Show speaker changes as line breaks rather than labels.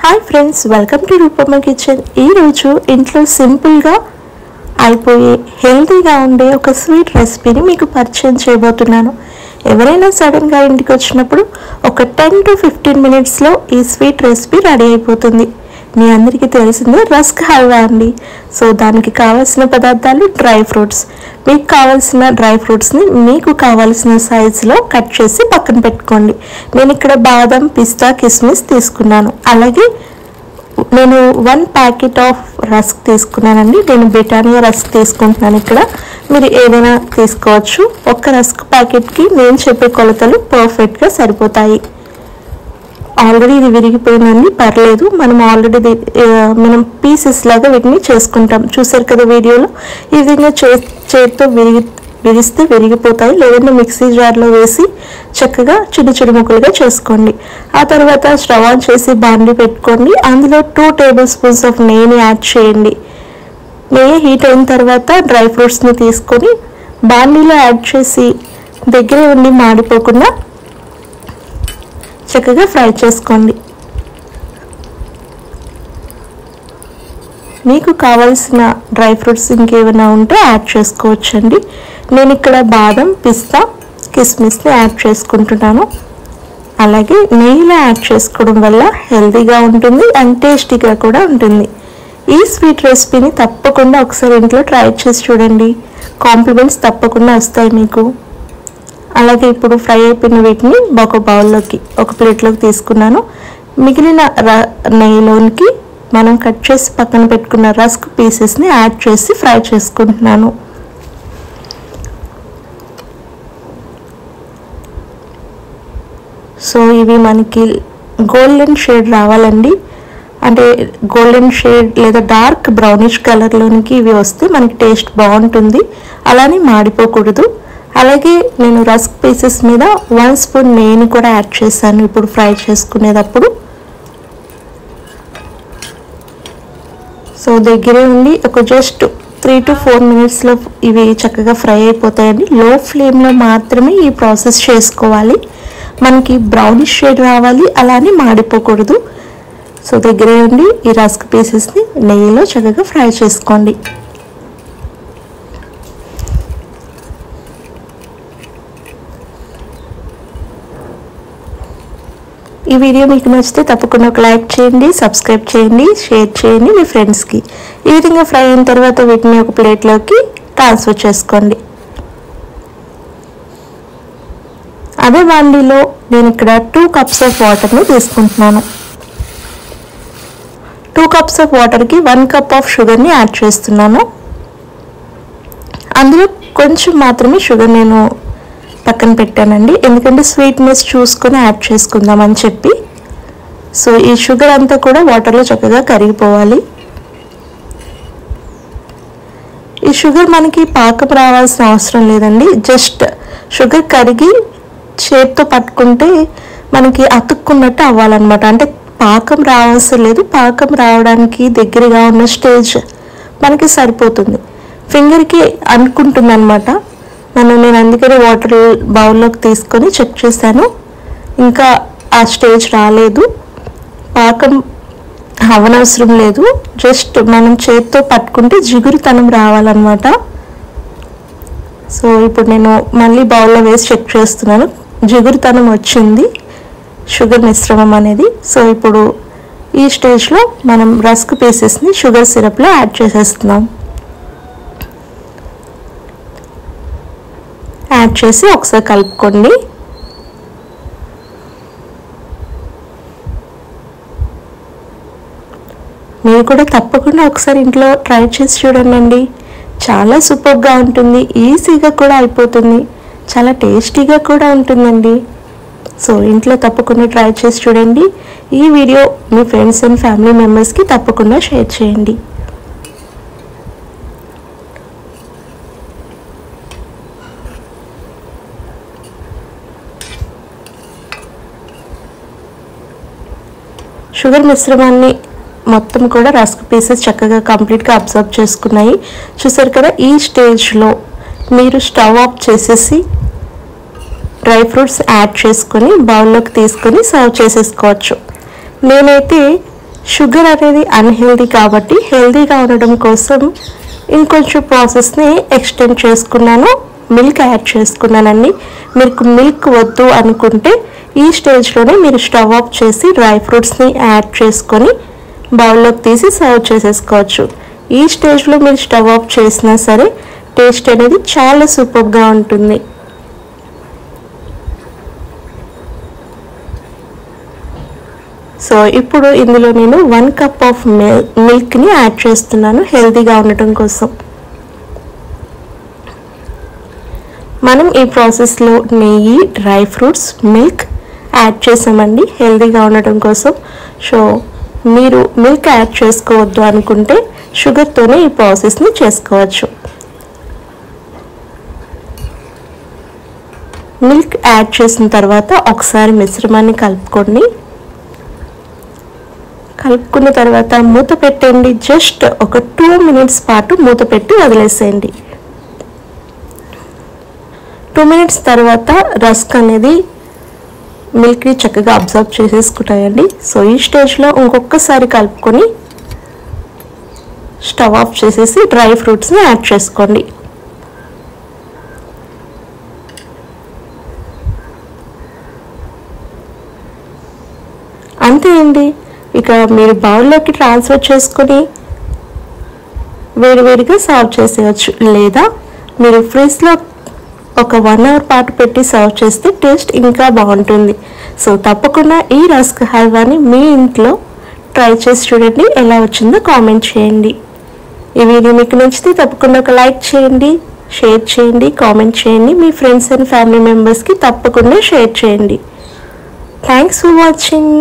Hi friends, welcome to Roopamma kitchen. ఈరోజు ఇంట్లో సింపుల్గా అయిపోయే హెల్తీగా ఉండే ఒక స్వీట్ రెసిపీని మీకు పరిచయం చేయబోతున్నాను. ఎవరైనా సడన్గా ఇంటికి వచ్చినప్పుడు ఒక 10 to 15 మినిట్స్లో ఈ స్వీట్ రెసిపీ రెడీ అయిపోతుంది. మీ అందరికీ తెలిసిందే రస్క్ హల్వా అండి. సో దానికి కావాల్సిన పదార్థాలు డ్రై ఫ్రూట్స్. మీకు కావాల్సిన డ్రై ఫ్రూట్స్ని మీకు కావాల్సిన సైజులో కట్ చేసి పక్కన పెట్టుకోండి. నేను ఇక్కడ బాదం, పిస్తా, కిస్మిస్ తీసుకున్నాను. అలాగే నేను 1 ప్యాకెట్ ఆఫ్ రస్క్ తీసుకున్నానండి. నేను బ్రిటానియా రస్క్ తీసుకుంటున్నాను. ఇక్కడ మీరు ఏదైనా తీసుకోవచ్చు. ఒక్క రస్క్ ప్యాకెట్కి నేను చెప్పే కొలతలు పర్ఫెక్ట్గా సరిపోతాయి. ఆల్రెడీ ఇది విరిగిపోయిందండి, పర్లేదు. మనం పీసెస్ లాగా వీటిని చేసుకుంటాం. చూసారు కదా వీడియోలో. ఈ విధంగా చేతితో విరిస్తే విరిగిపోతాయి. లేదంటే మిక్సీ జార్లో వేసి చక్కగా చిన్న చిన్న ముక్కలుగా చేసుకోండి. ఆ తర్వాత స్టవ్ ఆన్ చేసి బాండి పెట్టుకోండి. అందులో 2 టేబుల్ స్పూన్స్ ఆఫ్ నెయ్యిని యాడ్ చేయండి. నెయ్యి హీట్ అయిన తర్వాత డ్రై ఫ్రూట్స్ని తీసుకొని బాండీలో యాడ్ చేసి దగ్గర ఉండి మాడిపోకుండా చక్కగా ఫ్రై చేసుకోండి. మీకు కావాల్సిన డ్రై ఫ్రూట్స్ ఇంకేమైనా ఉంటే యాడ్ చేసుకోవచ్చండి. నేను ఇక్కడ బాదం, పిస్తా, కిస్మిస్ని యాడ్ చేసుకుంటున్నాను. అలాగే నెయ్యిలో యాడ్ చేసుకోవడం వల్ల హెల్తీగా ఉంటుంది అండ్ టేస్టీగా కూడా ఉంటుంది. ఈ స్వీట్ రెసిపీని తప్పకుండా ఒకసారి ఇంట్లో ట్రై చేసి చూడండి. కాంప్లిమెంట్స్ తప్పకుండా వస్తాయి మీకు. అలాగే ఇప్పుడు ఫ్రై అయిపోయిన వీటిని ఒక బౌల్లోకి, ఒక ప్లేట్లోకి తీసుకున్నాను. మిగిలిన నెయ్యిలోనికి మనం కట్ చేసి పక్కన పెట్టుకున్న రస్క్ పీసెస్ని యాడ్ చేసి ఫ్రై చేసుకుంటున్నాను. సో ఇవి మనకి గోల్డెన్ షేడ్ రావాలండి. అంటే గోల్డెన్ షేడ్ లేదా డార్క్ బ్రౌనిష్ కలర్లోనికి ఇవి వస్తే మనకి టేస్ట్ బాగుంటుంది. అలానే మాడిపోకూడదు. అలాగే నేను రస్క్ పీసెస్ మీద 1 స్పూన్ నెయ్యిని కూడా యాడ్ చేశాను ఇప్పుడు ఫ్రై చేసుకునేటప్పుడు. సో దగ్గరే ఉండి ఒక జస్ట్ 3 to 4 మినిట్స్లో ఇవి చక్కగా ఫ్రై అయిపోతాయండి. లో ఫ్లేమ్లో మాత్రమే ఈ ప్రాసెస్ చేసుకోవాలి. మనకి బ్రౌనిష్ షేడ్ రావాలి, అలానే మాడిపోకూడదు. సో దగ్గరే ఉండి ఈ రస్క్ పీసెస్ని నెయ్యిలో చక్కగా ఫ్రై చేసుకోండి. ఈ వీడియో మీకు నచ్చితే తప్పకుండా ఒక లైక్ చేయండి, సబ్స్క్రైబ్ చేయండి, షేర్ చేయండి మీ ఫ్రెండ్స్కి. ఈ విధంగా ఫ్రై అయిన తర్వాత వీటిని ఒక ప్లేట్లోకి ట్రాన్స్ఫర్ చేసుకోండి. అదే బాండీలో నేను ఇక్కడ 2 కప్స్ ఆఫ్ వాటర్ని తీసుకుంటున్నాను. 2 కప్స్ ఆఫ్ వాటర్కి 1 కప్ ఆఫ్ షుగర్ని యాడ్ చేస్తున్నాను. అందులో కొంచెం మాత్రమే షుగర్ నేను పక్కన పెట్టానండి, ఎందుకంటే స్వీట్నెస్ చూసుకొని యాడ్ చేసుకుందామని చెప్పి. సో ఈ షుగర్ అంతా కూడా వాటర్లో చక్కగా కరిగిపోవాలి. ఈ షుగర్ మనకి పాకం రావాల్సిన అవసరం లేదండి. జస్ట్ షుగర్ కరిగి చేతితో పట్టుకుంటే మనకి అతుక్కున్నట్టు అవ్వాలన్నమాట. అంటే పాకం రావాల్సిన లేదు. పాకం రావడానికి దగ్గరగా ఉన్న స్టేజ్ మనకి సరిపోతుంది. ఫింగర్కి అనుకుంటుంది అనమాట. నేను అందుకని వాటర్ బౌల్లోకి తీసుకొని చెక్ చేశాను. ఇంకా ఆ స్టేజ్ రాలేదు. పాకం అవనవసరం లేదు. జస్ట్ మనం చేతితో పట్టుకుంటే జిగురుతనం రావాలన్నమాట. సో ఇప్పుడు నేను మళ్ళీ బౌల్లో వేసి చెక్ చేస్తున్నాను. జిగురుతనం వచ్చింది షుగర్ మిశ్రమం అనేది. సో ఇప్పుడు ఈ స్టేజ్లో మనం రస్క్ పీసెస్ని షుగర్ సిరప్లో యాడ్ చేసేస్తున్నాం. యాడ్ చేసి ఒకసారి కలుపుకోండి. మీరు కూడా తప్పకుండా ఒకసారి ఇంట్లో ట్రై చేసి చూడండి. చాలా సూపర్గా ఉంటుంది, ఈజీగా కూడా అయిపోతుంది, చాలా టేస్టీగా కూడా ఉంటుందండి. సో ఇంట్లో తప్పకుండా ట్రై చేసి చూడండి. ఈ video me friends and family మెంబర్స్కి తప్పకుండా షేర్ చేయండి. షుగర్ మిశ్రమాన్ని మొత్తం కూడా రస్క్ పీసెస్ చక్కగా కంప్లీట్గా అబ్జర్వ్ చేసుకున్నాయి. చూసారు కదా. ఈ స్టేజ్లో మీరు స్టవ్ ఆఫ్ చేసేసి డ్రై ఫ్రూట్స్ యాడ్ చేసుకొని బౌల్లోకి తీసుకొని సర్వ్ చేసేసుకోవచ్చు. నేనైతే షుగర్ అనేది అన్హెల్దీ కాబట్టి హెల్దీగా ఉండడం కోసం ఇంకొంచెం ప్రాసెస్ని ఎక్స్టెండ్ చేసుకున్నాను, మిల్క్ యాడ్ చేసుకున్నానండి. మీకు మిల్క్ వద్దు అనుకుంటే ఈ స్టేజ్లోనే మీరు స్టవ్ ఆఫ్ చేసి డ్రై ఫ్రూట్స్ని యాడ్ చేసుకొని బౌల్లోకి తీసి సర్వ్ చేసేసుకోవచ్చు. ఈ స్టేజ్లో మీరు స్టవ్ ఆఫ్ చేసినా సరే టేస్ట్ అనేది చాలా సూపర్గా ఉంటుంది. సో ఇప్పుడు ఇందులో నేను 1 కప్ ఆఫ్ మిల్క్ని యాడ్ చేస్తున్నాను హెల్తీగా ఉండటం కోసం. మనం ఈ ప్రాసెస్లో నెయ్యి, డ్రై ఫ్రూట్స్, మిల్క్ యాడ్ చేసామండి హెల్తీగా ఉండటం కోసం. సో మీరు మిల్క్ యాడ్ చేసుకోవద్దు అనుకుంటే షుగర్తోనే ఈ ప్రాసెస్ని చేసుకోవచ్చు. మిల్క్ యాడ్ చేసిన తర్వాత ఒకసారి మిశ్రమాన్ని కలుపుకోండి. కలుపుకున్న తర్వాత మూత పెట్టండి. జస్ట్ ఒక 2 మినిట్స్ పాటు మూత పెట్టి వదిలేసేయండి. 2 మినిట్స్ తర్వాత రస్క్ అనేది మిల్క్ని చక్కగా అబ్జర్వ్ చేసేసుకుంటాయండి. సో ఈ స్టేజ్లో ఇంకొకసారి కలుపుకొని స్టవ్ ఆఫ్ చేసేసి డ్రై ఫ్రూట్స్ని యాడ్ చేసుకోండి. అంతే అండి. ఇక మీరు బౌల్లోకి ట్రాన్స్ఫర్ చేసుకొని వేడివేడిగా సర్వ్ చేసేయచ్చు, లేదా మీరు ఫ్రిడ్జ్లో ఒక 1 అవర్ పాటు పెట్టి సర్వ్ చేస్తే టేస్ట్ ఇంకా బాగుంటుంది. సో తప్పకుండా ఈ రస్క్ హల్వాని మీ ఇంట్లో ట్రై చేసి చూడండి, ఎలా వచ్చిందో కామెంట్ చేయండి. ఈ వీడియో మీకు నచ్చితే తప్పకుండా ఒక లైక్ చేయండి, షేర్ చేయండి, కామెంట్ చేయండి. మీ ఫ్రెండ్స్ అండ్ ఫ్యామిలీ మెంబర్స్కి తప్పకుండా షేర్ చేయండి. Thanks for watching.